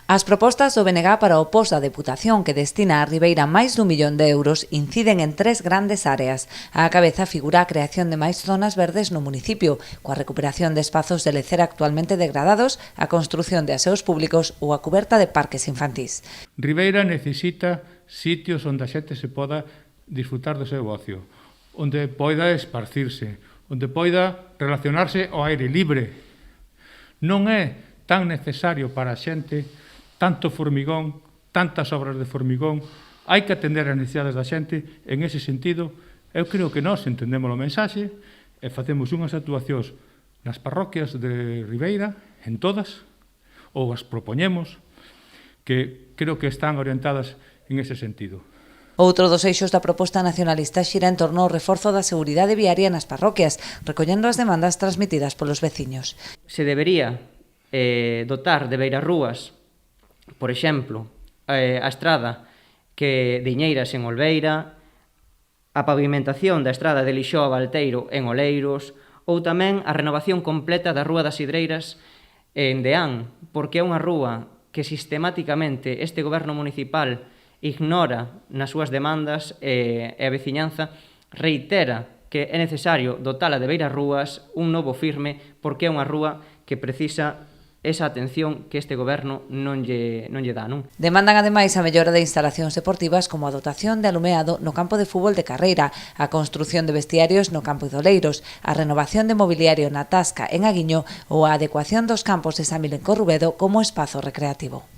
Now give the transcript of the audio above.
As propostas do BNG para o posto da Deputación que destina á Ribeira máis dun millón de euros inciden en tres grandes áreas. Á cabeza figura a creación de máis zonas verdes no municipio, coa recuperación de espazos de lecer actualmente degradados, a construción de aseos públicos ou a coberta de parques infantís. Ribeira necesita sitios onde a xente se poda disfrutar do seu ocio, onde poida esparcirse, onde poida relacionarse ao aire libre. Non é tan necesario para a xente tanto formigón, tantas obras de formigón, hai que atender as necesidades da xente. En ese sentido, eu creo que nós entendemos o mensaxe e facemos unhas actuacións nas parroquias de Ribeira, en todas, ou as propoñemos, que creo que están orientadas en ese sentido. Outro dos eixos da proposta nacionalista xira en torno ao reforzo da seguridade viaria nas parroquias, recollendo as demandas transmitidas polos veciños. Se debería dotar de beirarrúas, por exemplo, a estrada de Iñeiras en Olveira, a pavimentación da estrada de Lixó a Valteiro en Oleiros, ou tamén a renovación completa da Rúa das Sidreiras en Deán, porque é unha rúa que sistemáticamente este goberno municipal ignora nas súas demandas e a veciñanza reitera que é necesario dotala de beirarrúas, un novo firme, porque é unha rúa que precisa esa atención que este goberno non lle dá, non? Demandan ademais a mellora de instalacións deportivas como a dotación de alumeado no campo de fútbol de Carreira, a construción de vestiarios no campo de Oleiros, a renovación de mobiliario na Tasca en Aguiño ou a adecuación dos campos de San Milenco Rubedo como espazo recreativo.